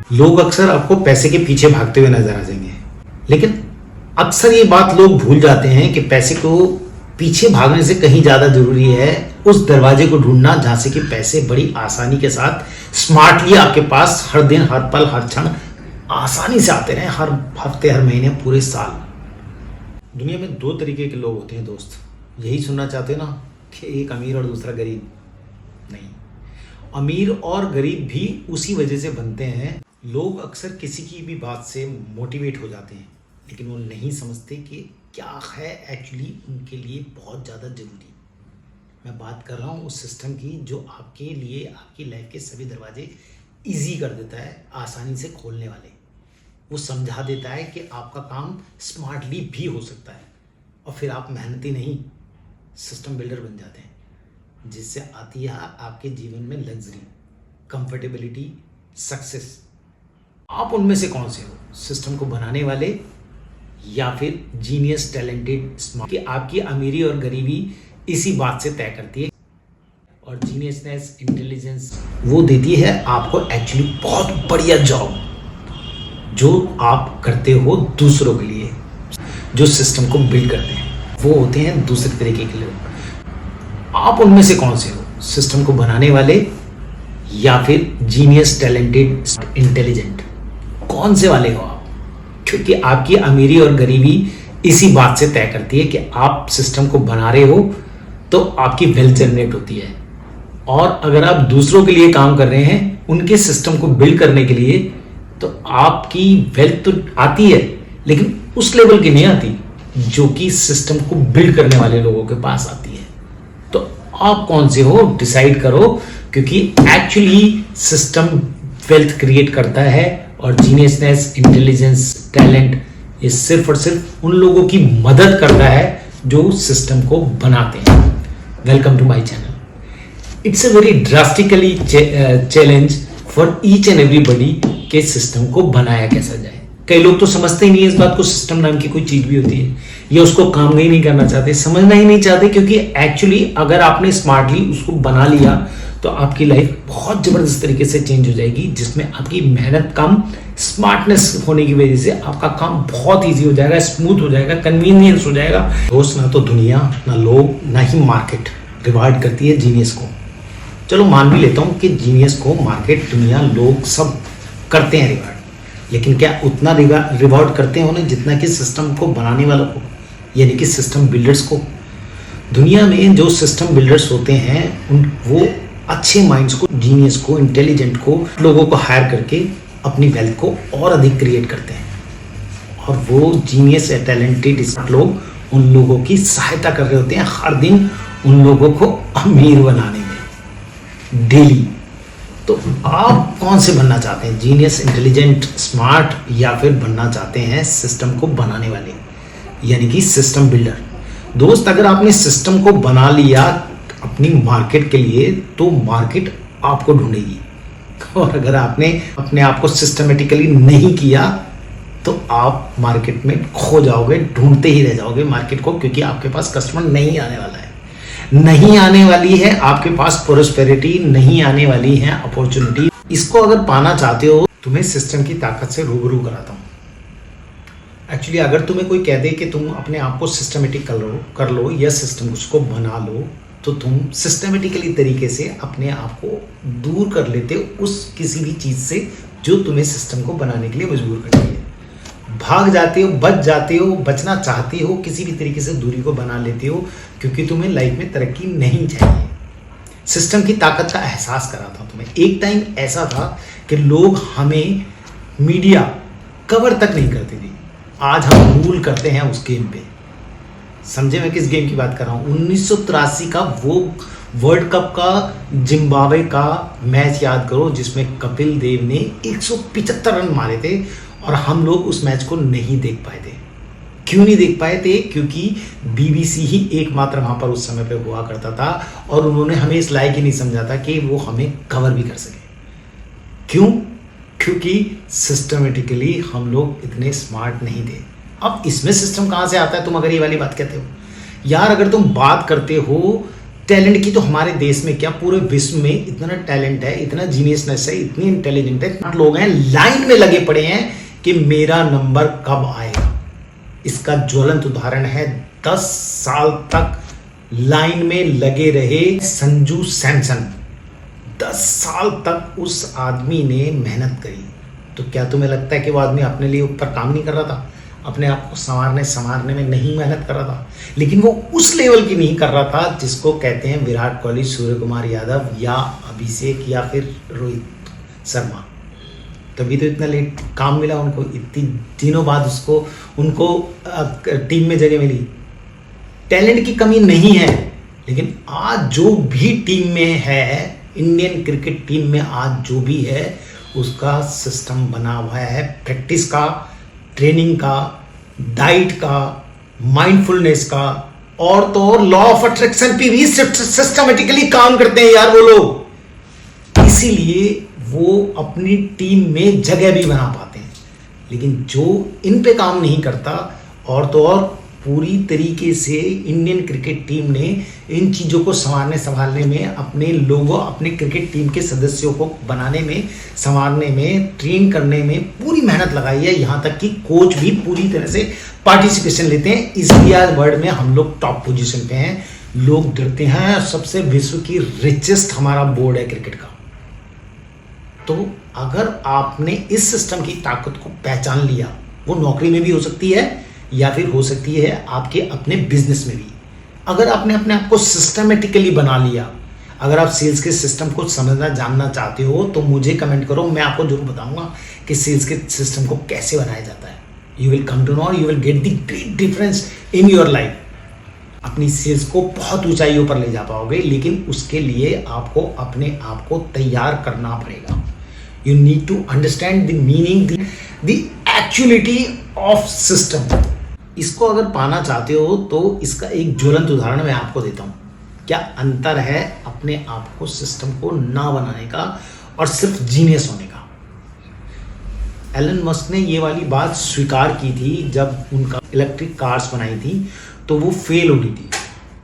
लोग अक्सर आपको पैसे के पीछे भागते हुए नजर आ जाएंगे, लेकिन अक्सर ये बात लोग भूल जाते हैं कि पैसे को पीछे भागने से कहीं ज्यादा जरूरी है उस दरवाजे को ढूंढना जहां से कि पैसे बड़ी आसानी के साथ स्मार्टली आपके पास हर दिन, हर पल, हर क्षण आसानी से आते रहे, हर हफ्ते, हर महीने, पूरे साल। दुनिया में दो तरीके के लोग होते हैं दोस्त, यही सुनना चाहते हो ना कि एक अमीर और दूसरा गरीब? नहीं, अमीर और गरीब भी उसी वजह से बनते हैं। लोग अक्सर किसी की भी बात से मोटिवेट हो जाते हैं, लेकिन वो नहीं समझते कि क्या है एक्चुअली उनके लिए बहुत ज़्यादा ज़रूरी। मैं बात कर रहा हूँ उस सिस्टम की जो आपके लिए आपकी लाइफ के सभी दरवाजे इजी कर देता है, आसानी से खोलने वाले। वो समझा देता है कि आपका काम स्मार्टली भी हो सकता है और फिर आप मेहनती नहीं, सिस्टम बिल्डर बन जाते हैं, जिससे आती है आपके जीवन में लग्जरी, कंफर्टेबिलिटी, सक्सेस। आप उनमें से कौन से हो, सिस्टम को बनाने वाले या फिर जीनियस, टैलेंटेड, स्मार्ट? कि आपकी अमीरी और गरीबी इसी बात से तय करती है। और जीनियसनेस, इंटेलिजेंस वो देती है आपको एक्चुअली बहुत बढ़िया जॉब जो आप करते हो दूसरों के लिए, जो सिस्टम को बिल्ड करते हैं। वो होते हैं दूसरे तरीके के लोग। आप उनमें से कौन से हो, सिस्टम को बनाने वाले या फिर जीनियस, टैलेंटेड, इंटेलिजेंट? कौन से वाले हो आप? क्योंकि आपकी अमीरी और गरीबी इसी बात से तय करती है कि आप सिस्टम को बना रहे हो तो आपकी वेल्थ जनरेट होती है। और अगर आप दूसरों के लिए काम कर रहे हैं, उनके सिस्टम को बिल्ड करने के लिए, तो आपकी वेल्थ तो आती है लेकिन उस लेवल की नहीं आती जो कि सिस्टम को बिल्ड करने वाले लोगों के पास आती है। तो आप कौन से हो, डिसाइड करो, क्योंकि एक्चुअली सिस्टम वेल्थ क्रिएट करता है और जीनियसनेस, इंटेलिजेंस, टैलेंट ये सिर्फ और सिर्फ उन लोगों की मदद करता है जो सिस्टम को बनाते हैं। Welcome to my channel. It's a very drastically challenge for each and everybody के सिस्टम को बनाया कैसा जाए। कई लोग तो समझते ही नहीं इस बात को, सिस्टम नाम की कोई चीज भी होती है, या उसको काम ही नहीं करना चाहते, समझना ही नहीं चाहते, क्योंकि एक्चुअली अगर आपने स्मार्टली उसको बना लिया तो आपकी लाइफ बहुत जबरदस्त तरीके से चेंज हो जाएगी, जिसमें आपकी मेहनत कम, स्मार्टनेस होने की वजह से आपका काम बहुत इजी हो जाएगा, स्मूथ हो जाएगा, कन्वीनियंस हो जाएगा। दोस्त, ना तो दुनिया, ना लोग, ना ही मार्केट रिवार्ड करती है जीनियस को। चलो मान भी लेता हूँ कि जीनियस को मार्केट, दुनिया, लोग सब करते हैं रिवार्ड, लेकिन क्या उतना रिवार्ड करते हैं उन्हें जितना कि सिस्टम को बनाने वालों को, यानी कि सिस्टम बिल्डर्स को? दुनिया में जो सिस्टम बिल्डर्स होते हैं वो अच्छे माइंड्स को, जीनियस को, इंटेलिजेंट को, लोगों को हायर करके अपनी वेल्थ को और अधिक क्रिएट करते हैं। और वो जीनियस या टैलेंटेड लोग उन लोगों की सहायता कर रहे होते हैं हर दिन उन लोगों को अमीर बनाने में, डेली। तो आप कौन से बनना चाहते हैं, जीनियस, इंटेलिजेंट, स्मार्ट, या फिर बनना चाहते हैं सिस्टम को बनाने वाले, यानी कि सिस्टम बिल्डर? दोस्त, अगर आपने सिस्टम को बना लिया अपनी मार्केट के लिए तो मार्केट आपको ढूंढेगी, और अगर आपने अपने आप को सिस्टमेटिकली नहीं किया तो आप मार्केट में खो जाओगे, ढूंढते ही रह जाओगे मार्केट को, क्योंकि आपके पास कस्टमर नहीं आने वाला है, नहीं आने वाली है आपके पास प्रोस्पेरिटी, नहीं आने वाली है अपॉर्चुनिटी। इसको अगर पाना चाहते हो, तुम्हें सिस्टम की ताकत से रूबरू कराता हूँ। एक्चुअली अगर तुम्हें कोई कह दे कि तुम अपने आप को सिस्टमेटिक कर लो या सिस्टम उसको बना लो, तो तुम सिस्टमेटिकली तरीके से अपने आप को दूर कर लेते हो उस किसी भी चीज़ से जो तुम्हें सिस्टम को बनाने के लिए मजबूर करती है। भाग जाते हो, बच जाते हो, बचना चाहते हो, किसी भी तरीके से दूरी को बना लेते हो, क्योंकि तुम्हें लाइफ में तरक्की नहीं चाहिए। सिस्टम की ताकत का एहसास कराता हूँ तुम्हें। एक टाइम ऐसा था कि लोग हमें मीडिया कवर तक नहीं करते थे, आज हम रूल करते हैं उस गेम पे। समझे मैं किस गेम की बात कर रहा हूँ? 1983 का वो वर्ल्ड कप का जिम्बाब्वे का मैच याद करो, जिसमें कपिल देव ने 175 रन मारे थे और हम लोग उस मैच को नहीं देख पाए थे। क्यों नहीं देख पाए थे? क्योंकि बीबीसी ही एकमात्र वहाँ पर उस समय पे हुआ करता था और उन्होंने हमें इस लायक ही नहीं समझा था कि वो हमें कवर भी कर सके। क्यों? क्योंकि सिस्टमेटिकली हम लोग इतने स्मार्ट नहीं थे। अब इसमें सिस्टम कहाँ से आता है? तुम अगर ये वाली बात कहते हो यार, अगर तुम बात करते हो टैलेंट की तो हमारे देश में क्या पूरे विश्व में इतना टैलेंट है, इतना जीनियसनेस है, इतनी इंटेलिजेंट है, इतने लोग हैं लाइन में लगे पड़े हैं कि मेरा नंबर कब आएगा। इसका ज्वलंत उदाहरण है 10 साल तक लाइन में लगे रहे संजू सैमसन। 10 साल तक उस आदमी ने मेहनत करी। तो क्या तुम्हें लगता है कि वो आदमी अपने लिए ऊपर काम नहीं कर रहा था, अपने आप को संवारने में नहीं मेहनत कर रहा था? लेकिन वो उस लेवल की नहीं कर रहा था जिसको कहते हैं विराट कोहली, सूर्य कुमार यादव या अभिषेक या फिर रोहित शर्मा। तभी तो इतना लेट काम मिला उनको, इतनी दिनों बाद उनको टीम में जगह मिली। टैलेंट की कमी नहीं है, लेकिन आज जो भी टीम में है, इंडियन क्रिकेट टीम में आज जो भी है, उसका सिस्टम बना हुआ है प्रैक्टिस का, ट्रेनिंग का, डाइट का, माइंडफुलनेस का, और तो और लॉ ऑफ अट्रैक्शन पे भी सिस्टमेटिकली काम करते हैं यार वो लोग। इसीलिए वो अपनी टीम में जगह भी बना पाते हैं। लेकिन जो इन पे काम नहीं करता, और तो और पूरी तरीके से इंडियन क्रिकेट टीम ने इन चीज़ों को संभालने में, अपने लोगों, अपने क्रिकेट टीम के सदस्यों को बनाने में, संवारने में, ट्रेन करने में पूरी मेहनत लगाई है। यहाँ तक कि कोच भी पूरी तरह से पार्टिसिपेशन लेते हैं। इसलिए आज वर्ल्ड में हम लोग टॉप पोजीशन पे हैं। लोग डरते हैं, सबसे विश्व की रिचेस्ट हमारा बोर्ड है क्रिकेट का। तो अगर आपने इस सिस्टम की ताकत को पहचान लिया, वो नौकरी में भी हो सकती है या फिर हो सकती है आपके अपने बिजनेस में भी। अगर आपने अपने आप को सिस्टमेटिकली बना लिया, अगर आप सेल्स के सिस्टम को समझना जानना चाहते हो तो मुझे कमेंट करो, मैं आपको जरूर बताऊंगा कि सेल्स के सिस्टम को कैसे बनाया जाता है। You will come to know, you will get the great difference in your life. अपनी सेल्स को बहुत ऊंचाइयों पर ले जा पाओगे, लेकिन उसके लिए आपको अपने आप को तैयार करना पड़ेगा। You need to understand the meaning, the actuality of system. इसको अगर पाना चाहते हो तो इसका एक ज्वलंत उदाहरण मैं आपको देता हूँ। क्या अंतर है अपने आप को सिस्टम को ना बनाने का और सिर्फ जीनियस होने का। एलन मस्क ने ये वाली बात स्वीकार की थी जब उनका इलेक्ट्रिक कार्स बनाई थी, तो वो फेल हो रही थी,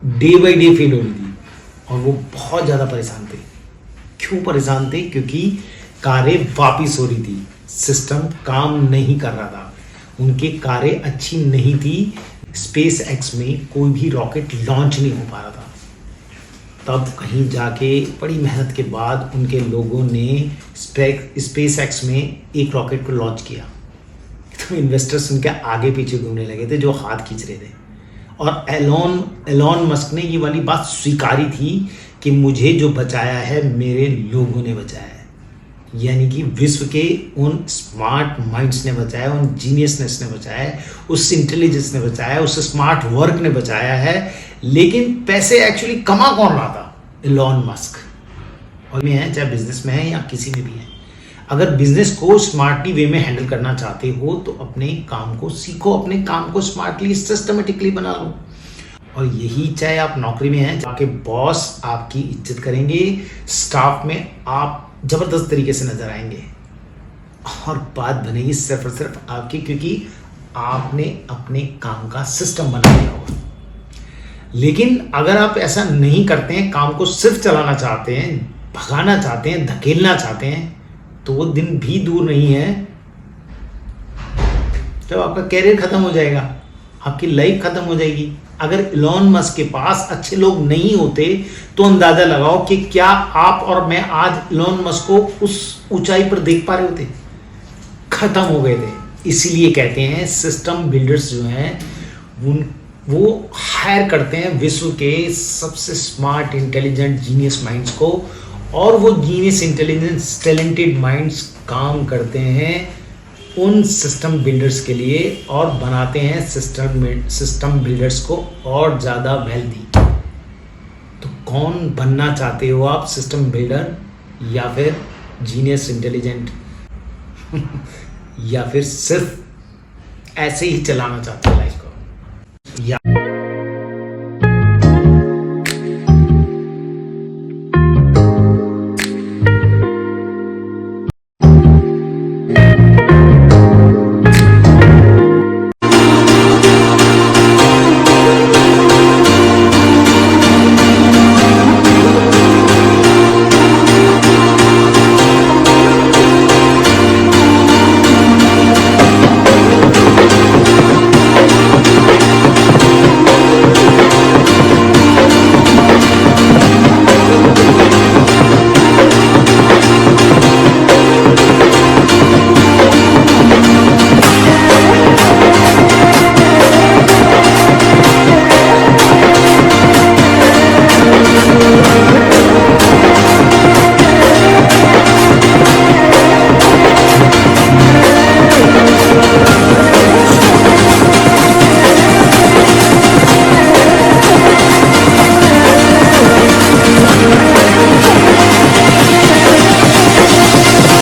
डे बाई डे फेल हो रही थी, और वो बहुत ज़्यादा परेशान थे। क्यों परेशान थे? क्योंकि कारें वापिस हो रही थी, सिस्टम काम नहीं कर रहा था, उनकी कारें अच्छी नहीं थी, स्पेस एक्स में कोई भी रॉकेट लॉन्च नहीं हो पा रहा था। तब कहीं जाके बड़ी मेहनत के बाद उनके लोगों ने स्पेस एक्स में एक रॉकेट को लॉन्च किया। तो इन्वेस्टर्स उनके आगे पीछे घूमने लगे थे, जो हाथ खींच रहे थे। और एलॉन मस्क ने ये वाली बात स्वीकारी थी कि मुझे जो बचाया है मेरे लोगों ने बचाया है, यानी कि विश्व के उन स्मार्ट माइंड्स ने बचाया, उन जीनियसनेस ने बचाया है, उस इंटेलिजेंस ने बचाया है, उस स्मार्ट वर्क ने बचाया है। लेकिन पैसे एक्चुअली कमा कौन रहा था? Elon Musk. और में है, चाहे बिजनेस में है या किसी में भी है। अगर बिजनेस को स्मार्टली वे में हैंडल करना चाहते हो तो अपने काम को सीखो, अपने काम को स्मार्टली सिस्टमेटिकली बना लो। और यही चाहे आप नौकरी में हैं, आपके बॉस आपकी इज्जत करेंगे, स्टाफ में आप जबरदस्त तरीके से नजर आएंगे, और बात बनेगी सिर्फ और सिर्फ आपकी, क्योंकि आपने अपने काम का सिस्टम बना लिया होगा। लेकिन अगर आप ऐसा नहीं करते हैं, काम को सिर्फ चलाना चाहते हैं, भगाना चाहते हैं, धकेलना चाहते हैं, तो वो दिन भी दूर नहीं है जब आपका कैरियर खत्म हो जाएगा, आपकी लाइफ खत्म हो जाएगी। अगर एलॉन मस्क के पास अच्छे लोग नहीं होते तो अंदाजा लगाओ कि क्या आप और मैं आज एलॉन मस्क को उस ऊंचाई पर देख पा रहे होते? खत्म हो गए थे। इसीलिए कहते हैं सिस्टम बिल्डर्स जो हैं वो हायर करते हैं विश्व के सबसे स्मार्ट, इंटेलिजेंट, जीनियस माइंड्स को, और वो जीनियस, इंटेलिजेंस, टैलेंटेड माइंड्स काम करते हैं उन सिस्टम बिल्डर्स के लिए और बनाते हैं सिस्टम बिल्डर्स को और ज़्यादा वेल्दी। तो कौन बनना चाहते हो आप? सिस्टम बिल्डर या फिर जीनियस, इंटेलिजेंट या फिर सिर्फ ऐसे ही चलाना चाहते हो?